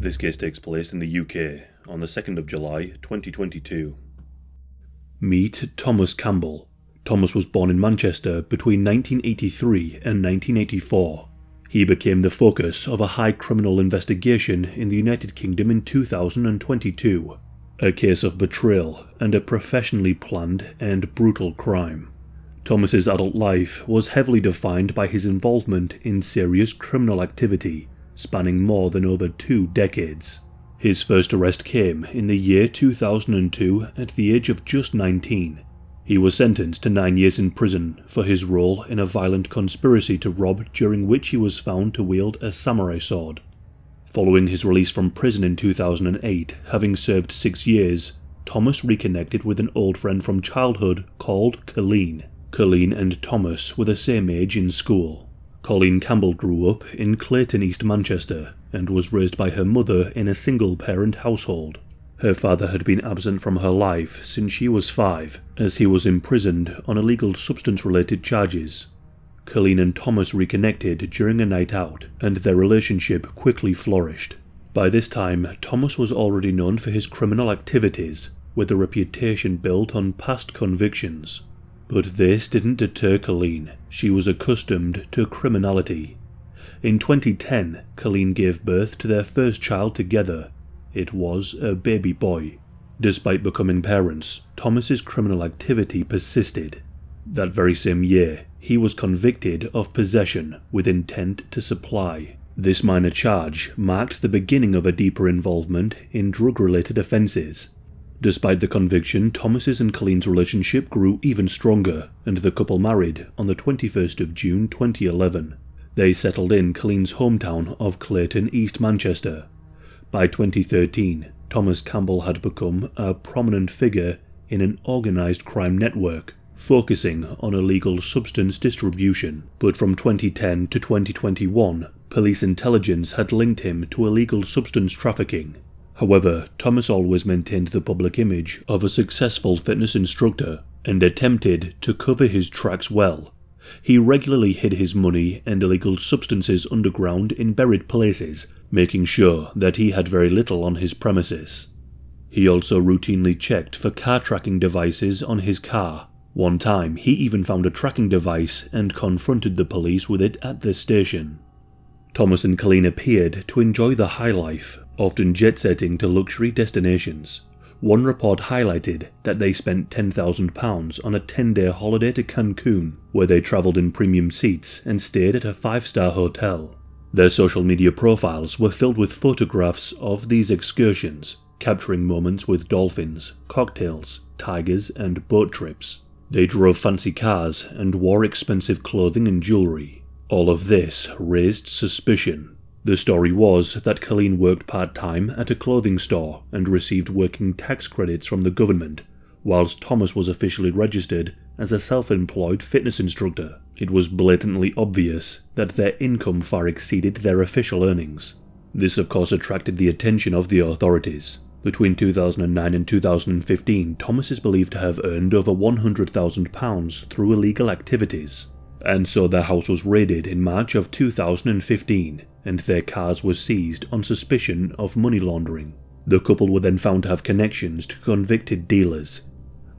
This case takes place in the UK on the 2nd of July 2022. Meet Thomas Campbell. Thomas was born in Manchester between 1983 and 1984. He became the focus of a high criminal investigation in the United Kingdom in 2022, a case of betrayal and a professionally planned and brutal crime. Thomas's adult life was heavily defined by his involvement in serious criminal activity, spanning more than over 2 decades. His first arrest came in the year 2002 at the age of just 19. He was sentenced to 9 years in prison for his role in a violent conspiracy to rob during which he was found to wield a samurai sword. Following his release from prison in 2008, having served 6 years, Thomas reconnected with an old friend from childhood called Colleen. Colleen and Thomas were the same age in school. Colleen Campbell grew up in Clayton, East Manchester, and was raised by her mother in a single-parent household. Her father had been absent from her life since she was 5, as he was imprisoned on illegal substance-related charges. Colleen and Thomas reconnected during a night out, and their relationship quickly flourished. By this time, Thomas was already known for his criminal activities, with a reputation built on past convictions. But this didn't deter Colleen. She was accustomed to criminality. In 2010, Colleen gave birth to their first child together. It was a baby boy. Despite becoming parents, Thomas's criminal activity persisted. That very same year, he was convicted of possession with intent to supply. This minor charge marked the beginning of a deeper involvement in drug-related offences. Despite the conviction, Thomas's and Colleen's relationship grew even stronger, and the couple married on the 21st of June 2011. They settled in Colleen's hometown of Clayton, East Manchester. By 2013, Thomas Campbell had become a prominent figure in an organised crime network, focusing on illegal substance distribution. But from 2010 to 2021, police intelligence had linked him to illegal substance trafficking. However, Thomas always maintained the public image of a successful fitness instructor and attempted to cover his tracks well. He regularly hid his money and illegal substances underground in buried places, making sure that he had very little on his premises. He also routinely checked for car tracking devices on his car. One time, he even found a tracking device and confronted the police with it at their station. Thomas and Colleen appeared to enjoy the high life, often jet-setting to luxury destinations. One report highlighted that they spent £10,000 on a 10-day holiday to Cancun, where they travelled in premium seats and stayed at a 5-star hotel. Their social media profiles were filled with photographs of these excursions, capturing moments with dolphins, cocktails, tigers, and boat trips. They drove fancy cars and wore expensive clothing and jewellery. All of this raised suspicion. The story was that Colleen worked part-time at a clothing store and received working tax credits from the government, whilst Thomas was officially registered as a self-employed fitness instructor. It was blatantly obvious that their income far exceeded their official earnings. This of course attracted the attention of the authorities. Between 2009 and 2015, Thomas is believed to have earned over £100,000 through illegal activities. And so their house was raided in March of 2015, and their cars were seized on suspicion of money laundering. The couple were then found to have connections to convicted dealers.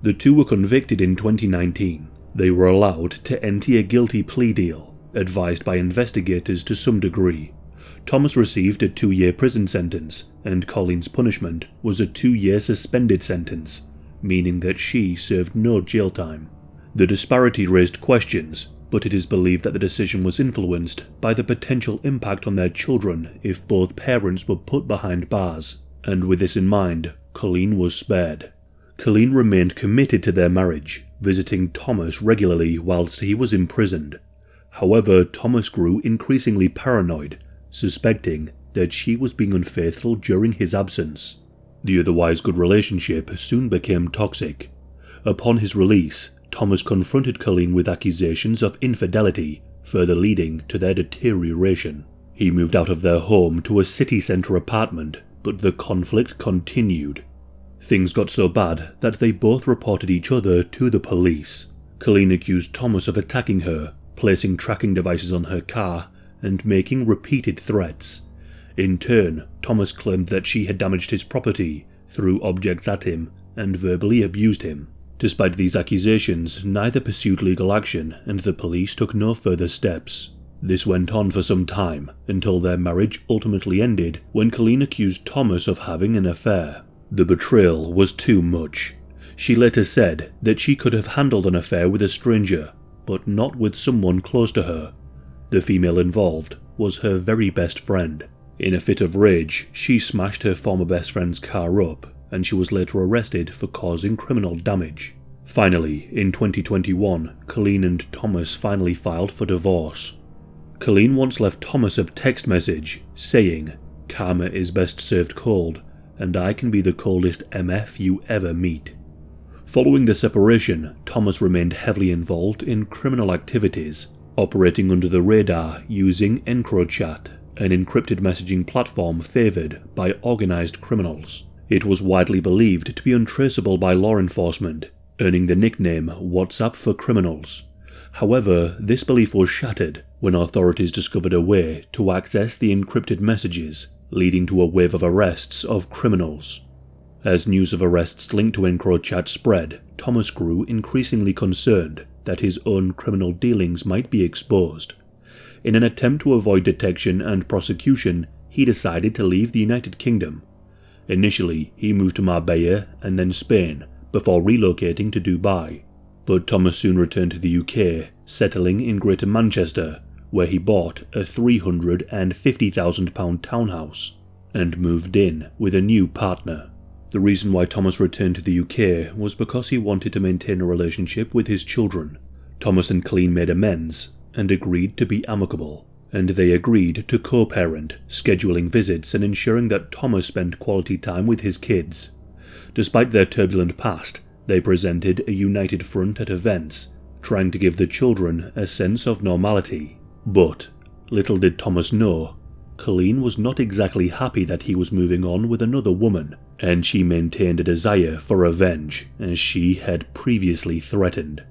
The two were convicted in 2019. They were allowed to enter a guilty plea deal, advised by investigators to some degree. Thomas received a 2-year prison sentence, and Colleen's punishment was a 2-year suspended sentence, meaning that she served no jail time. The disparity raised questions, but it is believed that the decision was influenced by the potential impact on their children if both parents were put behind bars, and with this in mind, Colleen was spared. Colleen remained committed to their marriage, visiting Thomas regularly whilst he was imprisoned. However, Thomas grew increasingly paranoid, suspecting that she was being unfaithful during his absence. The otherwise good relationship soon became toxic. Upon his release, Thomas confronted Colleen with accusations of infidelity, further leading to their deterioration. He moved out of their home to a city centre apartment, but the conflict continued. Things got so bad that they both reported each other to the police. Colleen accused Thomas of attacking her, placing tracking devices on her car, and making repeated threats. In turn, Thomas claimed that she had damaged his property, threw objects at him, and verbally abused him. Despite these accusations, neither pursued legal action, and the police took no further steps. This went on for some time, until their marriage ultimately ended when Colleen accused Thomas of having an affair. The betrayal was too much. She later said that she could have handled an affair with a stranger, but not with someone close to her. The female involved was her very best friend. In a fit of rage, she smashed her former best friend's car up, and she was later arrested for causing criminal damage. Finally, in 2021, Colleen and Thomas finally filed for divorce. Colleen once left Thomas a text message saying, "Karma is best served cold, and I can be the coldest MF you ever meet." Following the separation, Thomas remained heavily involved in criminal activities, operating under the radar using EncroChat, an encrypted messaging platform favoured by organised criminals. It was widely believed to be untraceable by law enforcement, earning the nickname WhatsApp for Criminals. However, this belief was shattered when authorities discovered a way to access the encrypted messages, leading to a wave of arrests of criminals. As news of arrests linked to EncroChat spread, Thomas grew increasingly concerned that his own criminal dealings might be exposed. In an attempt to avoid detection and prosecution, he decided to leave the United Kingdom. Initially, he moved to Marbella and then Spain, before relocating to Dubai. But Thomas soon returned to the UK, settling in Greater Manchester, where he bought a £350,000 townhouse, and moved in with a new partner. The reason why Thomas returned to the UK was because he wanted to maintain a relationship with his children. Thomas and Colleen made amends, and agreed to be amicable, and they agreed to co-parent, scheduling visits and ensuring that Thomas spent quality time with his kids. Despite their turbulent past, they presented a united front at events, trying to give the children a sense of normality. But, little did Thomas know, Colleen was not exactly happy that he was moving on with another woman, and she maintained a desire for revenge, as she had previously threatened.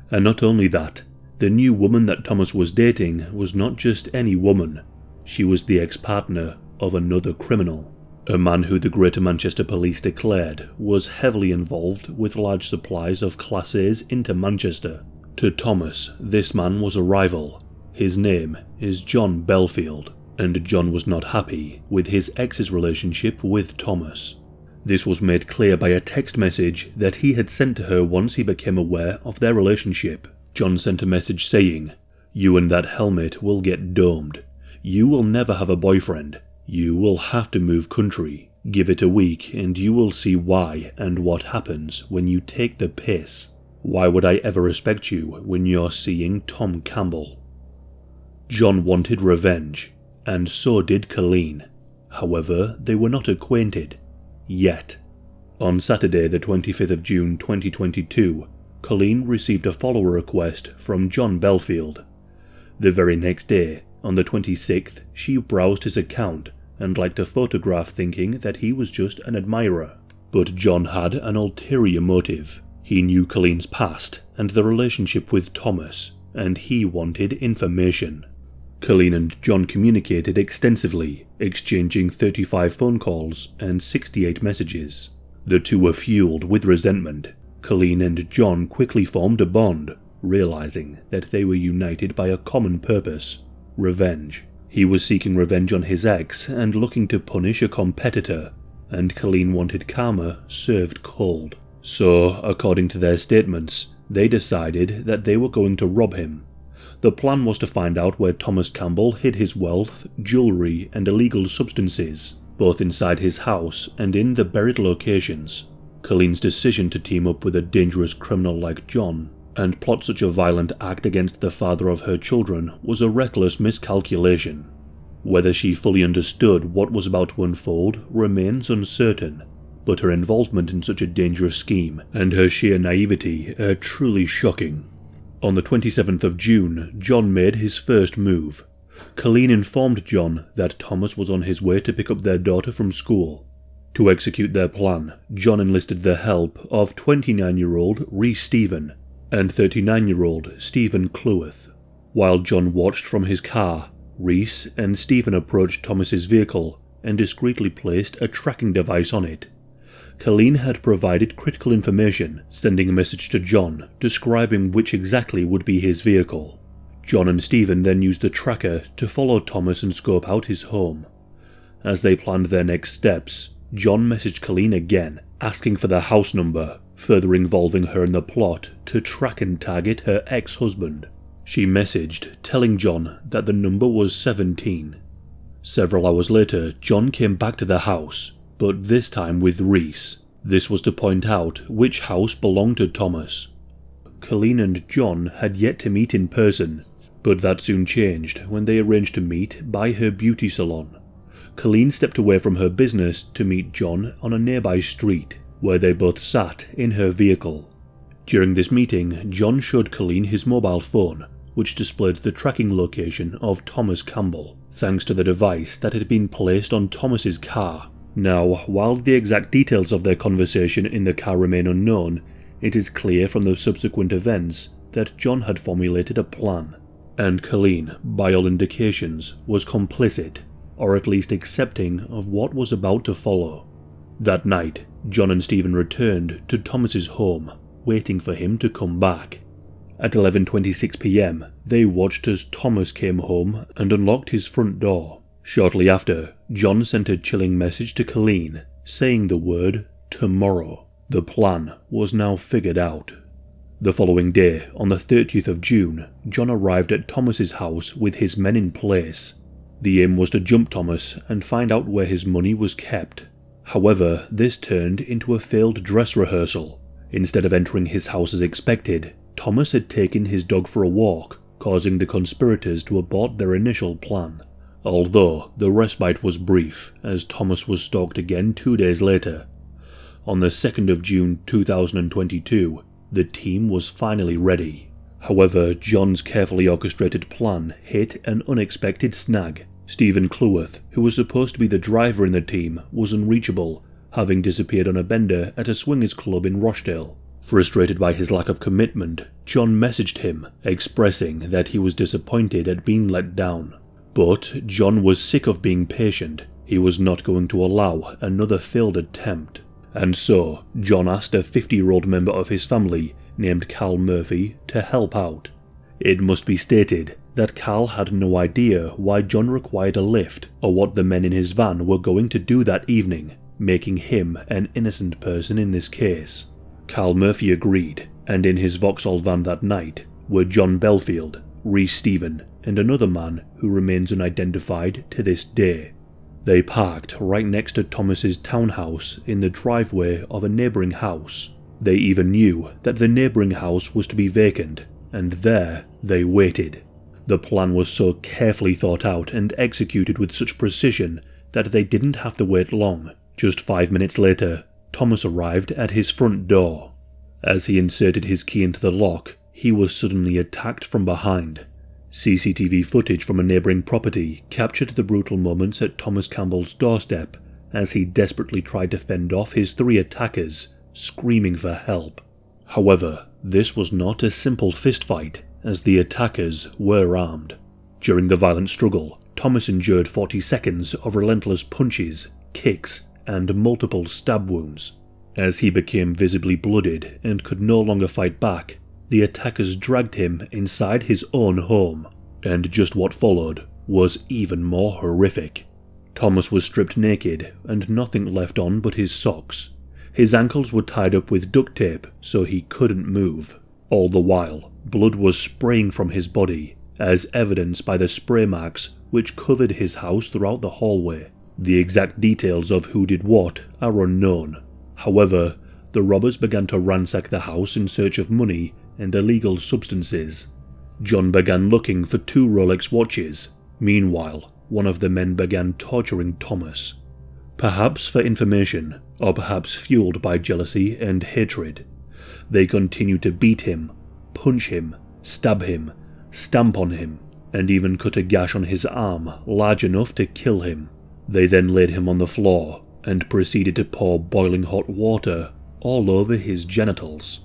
And not only that, the new woman that Thomas was dating was not just any woman. She was the ex-partner of another criminal. A man who the Greater Manchester Police declared was heavily involved with large supplies of Class A's into Manchester. To Thomas, this man was a rival. His name is John Belfield, and John was not happy with his ex's relationship with Thomas. This was made clear by a text message that he had sent to her once he became aware of their relationship. John sent a message saying, "You and that helmet will get domed. You will never have a boyfriend. You will have to move country. Give it a week and you will see why and what happens when you take the piss. Why would I ever respect you when you're seeing Tom Campbell?" John wanted revenge, and so did Colleen. However, they were not acquainted. Yet. On Saturday the 25th of June 2022, Colleen received a follower request from John Belfield. The very next day, on the 26th, she browsed his account and liked a photograph thinking that he was just an admirer. But John had an ulterior motive. He knew Colleen's past and the relationship with Thomas, and he wanted information. Colleen and John communicated extensively, exchanging 35 phone calls and 68 messages. The two were fueled with resentment. Colleen and John quickly formed a bond, realizing that they were united by a common purpose: revenge. He was seeking revenge on his ex and looking to punish a competitor, and Colleen wanted karma served cold. So, according to their statements, they decided that they were going to rob him. The plan was to find out where Thomas Campbell hid his wealth, jewellery and illegal substances, both inside his house and in the buried locations. Colleen's decision to team up with a dangerous criminal like John and plot such a violent act against the father of her children was a reckless miscalculation. Whether she fully understood what was about to unfold remains uncertain, but her involvement in such a dangerous scheme and her sheer naivety are truly shocking. On the 27th of June, John made his first move. Colleen informed John that Thomas was on his way to pick up their daughter from school. To execute their plan, John enlisted the help of 29-year-old Rhys Stephen and 39-year-old Stephen Cleworth. While John watched from his car, Reese and Stephen approached Thomas's vehicle and discreetly placed a tracking device on it. Colleen had provided critical information, sending a message to John describing which exactly would be his vehicle. John and Stephen then used the tracker to follow Thomas and scope out his home. As they planned their next steps, John messaged Colleen again, asking for the house number, further involving her in the plot to track and target her ex-husband. She messaged, telling John that the number was 17. Several hours later, John came back to the house, but this time with Reese. This was to point out which house belonged to Thomas. Colleen and John had yet to meet in person, but that soon changed when they arranged to meet by her beauty salon. Colleen stepped away from her business to meet John on a nearby street, where they both sat in her vehicle. During this meeting, John showed Colleen his mobile phone, which displayed the tracking location of Thomas Campbell, thanks to the device that had been placed on Thomas's car. Now, while the exact details of their conversation in the car remain unknown, it is clear from the subsequent events that John had formulated a plan, and Colleen, by all indications, was complicit, or at least accepting of what was about to follow. That night, John and Stephen returned to Thomas's home, waiting for him to come back. At 11:26 p.m, they watched as Thomas came home and unlocked his front door. Shortly after, John sent a chilling message to Colleen, saying the word tomorrow. The plan was now figured out. The following day, on the 30th of June, John arrived at Thomas's house with his men in place. The aim was to jump Thomas and find out where his money was kept. However, this turned into a failed dress rehearsal. Instead of entering his house as expected, Thomas had taken his dog for a walk, causing the conspirators to abort their initial plan. Although the respite was brief, as Thomas was stalked again 2 days later. On the 2nd of June 2022, the team was finally ready. However, John's carefully orchestrated plan hit an unexpected snag. Stephen Cleworth, who was supposed to be the driver in the team, was unreachable, having disappeared on a bender at a swingers club in Rochdale. Frustrated by his lack of commitment, John messaged him, expressing that he was disappointed at being let down. But John was sick of being patient. He was not going to allow another failed attempt. And so, John asked a 50-year-old member of his family, named Carl Murphy, to help out. It must be stated that Carl had no idea why John required a lift, or what the men in his van were going to do that evening, making him an innocent person in this case. Carl Murphy agreed, and in his Vauxhall van that night were John Belfield, Reese Stephen, and another man who remains unidentified to this day. They parked right next to Thomas's townhouse in the driveway of a neighbouring house. They even knew that the neighbouring house was to be vacant, and there they waited. The plan was so carefully thought out and executed with such precision that they didn't have to wait long. Just 5 minutes later, Thomas arrived at his front door. As he inserted his key into the lock, he was suddenly attacked from behind. CCTV footage from a neighbouring property captured the brutal moments at Thomas Campbell's doorstep as he desperately tried to fend off his 3 attackers, screaming for help. However, this was not a simple fistfight, as the attackers were armed. During the violent struggle, Thomas endured 40 seconds of relentless punches, kicks, and multiple stab wounds. As he became visibly bloodied and could no longer fight back, the attackers dragged him inside his own home, and just what followed was even more horrific. Thomas was stripped naked and nothing left on but his socks. His ankles were tied up with duct tape so he couldn't move. All the while, blood was spraying from his body, as evidenced by the spray marks which covered his house throughout the hallway. The exact details of who did what are unknown. However, the robbers began to ransack the house in search of money and illegal substances. John began looking for 2 Rolex watches. Meanwhile, one of the men began torturing Thomas. Perhaps for information, or perhaps fueled by jealousy and hatred. They continued to beat him, punch him, stab him, stamp on him, and even cut a gash on his arm large enough to kill him. They then laid him on the floor and proceeded to pour boiling hot water all over his genitals.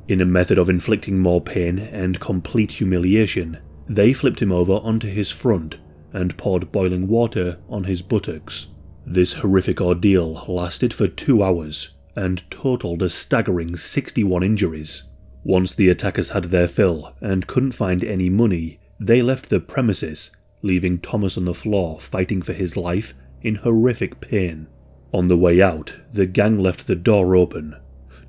In a method of inflicting more pain and complete humiliation, they flipped him over onto his front and poured boiling water on his buttocks. This horrific ordeal lasted for 2 hours and totaled a staggering 61 injuries. Once the attackers had their fill and couldn't find any money, they left the premises, leaving Thomas on the floor fighting for his life in horrific pain. On the way out, the gang left the door open.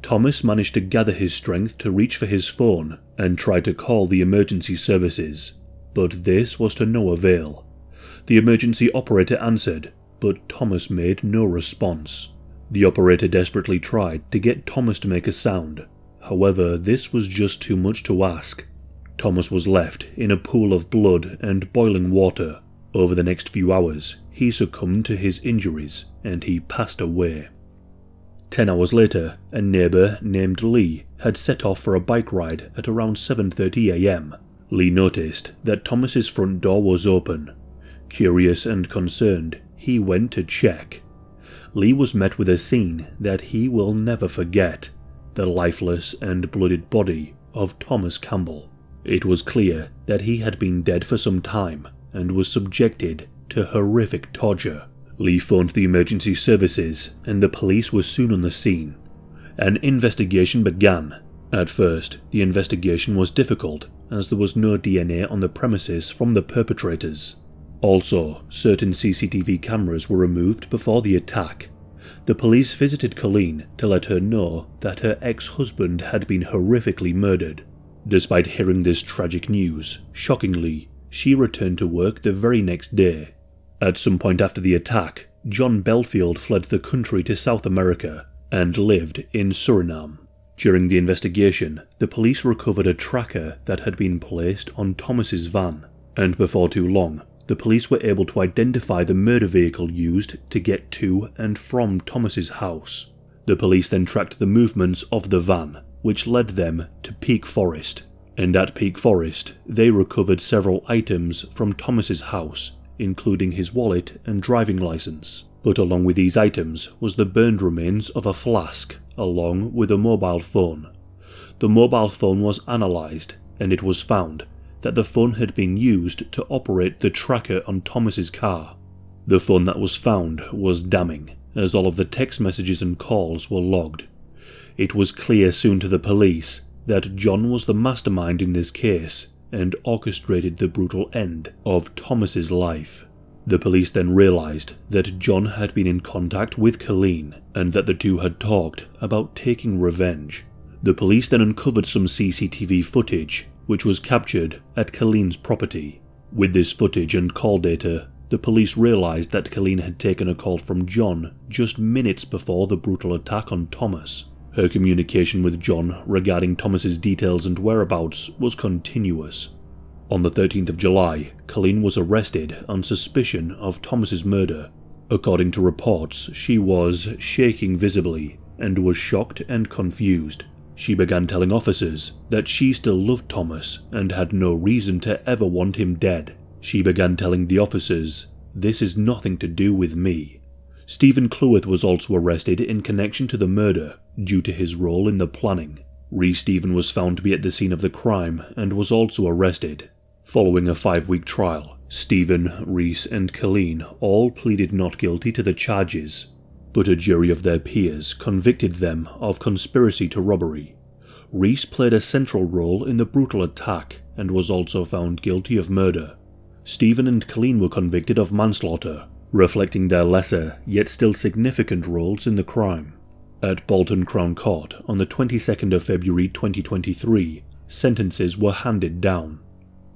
Thomas managed to gather his strength to reach for his phone and try to call the emergency services, but this was to no avail. The emergency operator answered, but Thomas made no response. The operator desperately tried to get Thomas to make a sound. However, this was just too much to ask. Thomas was left in a pool of blood and boiling water. Over the next few hours, he succumbed to his injuries and he passed away. 10 hours later, a neighbour named Lee had set off for a bike ride at around 7:30 a.m. Lee noticed that Thomas's front door was open. Curious and concerned, he went to check. Lee was met with a scene that he will never forget: the lifeless and bloodied body of Thomas Campbell. It was clear that he had been dead for some time and was subjected to horrific torture. Lee phoned the emergency services and the police were soon on the scene. An investigation began. At first, the investigation was difficult as there was no DNA on the premises from the perpetrators. Also, certain CCTV cameras were removed before the attack. The police visited Colleen to let her know that her ex-husband had been horrifically murdered. Despite hearing this tragic news, shockingly, she returned to work the very next day. At some point after the attack, John Belfield fled the country to South America and lived in Suriname. During the investigation, the police recovered a tracker that had been placed on Thomas's van, and before too long, the police were able to identify the murder vehicle used to get to and from Thomas's house. The police then tracked the movements of the van, which led them to Peak Forest, and at Peak Forest, they recovered several items from Thomas's house, including his wallet and driving license. But along with these items was the burned remains of a flask, along with a mobile phone. The mobile phone was analysed, and it was found that the phone had been used to operate the tracker on Thomas's car. The phone that was found was damning, as all of the text messages and calls were logged. It was clear soon to the police that John was the mastermind in this case and orchestrated the brutal end of Thomas's life. The police then realised that John had been in contact with Colleen and that the two had talked about taking revenge. The police then uncovered some CCTV footage which was captured at Colleen's property. With this footage and call data, the police realised that Colleen had taken a call from John just minutes before the brutal attack on Thomas. Her communication with John regarding Thomas's details and whereabouts was continuous. On the 13th of July, Colleen was arrested on suspicion of Thomas's murder. According to reports, she was shaking visibly and was shocked and confused. She began telling officers that she still loved Thomas and had no reason to ever want him dead. She began telling the officers, "This is nothing to do with me." Stephen Cleworth was also arrested in connection to the murder due to his role in the planning. Rhys Stephen was found to be at the scene of the crime and was also arrested. Following a 5-week trial, Stephen, Rhys and Colleen all pleaded not guilty to the charges, but a jury of their peers convicted them of conspiracy to robbery. Rhys played a central role in the brutal attack and was also found guilty of murder. Stephen and Colleen were convicted of manslaughter, reflecting their lesser yet still significant roles in the crime. At Bolton Crown Court on the 22nd of February 2023, sentences were handed down.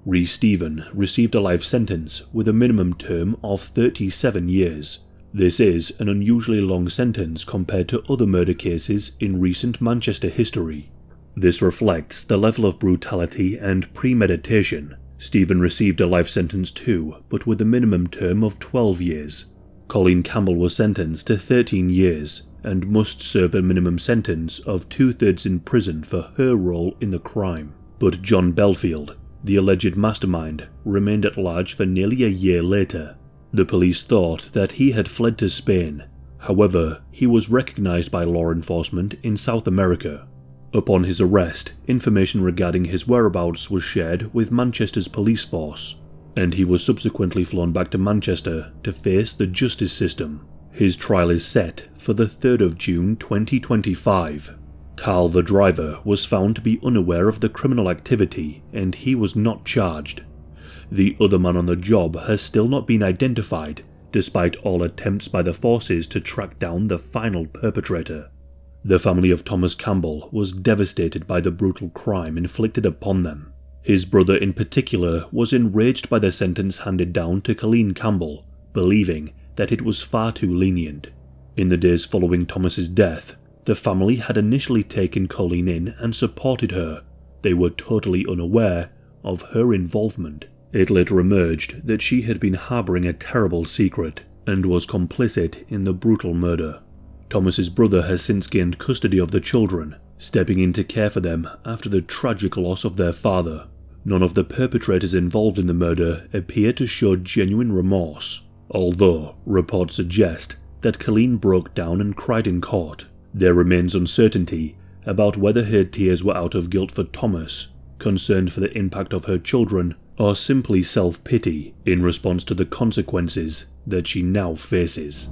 Rhys Stephen received a life sentence with a minimum term of 37 years. This is an unusually long sentence compared to other murder cases in recent Manchester history. This reflects the level of brutality and premeditation. Stephen received a life sentence too, but with a minimum term of 12 years. Colleen Campbell was sentenced to 13 years and must serve a minimum sentence of 2/3 in prison for her role in the crime. But John Belfield, the alleged mastermind, remained at large for nearly a year later. The police thought that he had fled to Spain. However, he was recognised by law enforcement in South America. Upon his arrest, information regarding his whereabouts was shared with Manchester's police force. and he was subsequently flown back to Manchester to face the justice system. His trial is set for the 3rd of June 2025. Carl, the driver, was found to be unaware of the criminal activity and he was not charged. The other man on the job has still not been identified, despite all attempts by the forces to track down the final perpetrator. The family of Thomas Campbell was devastated by the brutal crime inflicted upon them. His brother in particular was enraged by the sentence handed down to Colleen Campbell, believing that it was far too lenient. In the days following Thomas's death, the family had initially taken Colleen in and supported her. They were totally unaware of her involvement. It later emerged that she had been harbouring a terrible secret and was complicit in the brutal murder. Thomas's brother has since gained custody of the children, stepping in to care for them after the tragic loss of their father. None of the perpetrators involved in the murder appear to show genuine remorse, although reports suggest that Colleen broke down and cried in court. There remains uncertainty about whether her tears were out of guilt for Thomas, concern for the impact of her children, or simply self-pity in response to the consequences that she now faces.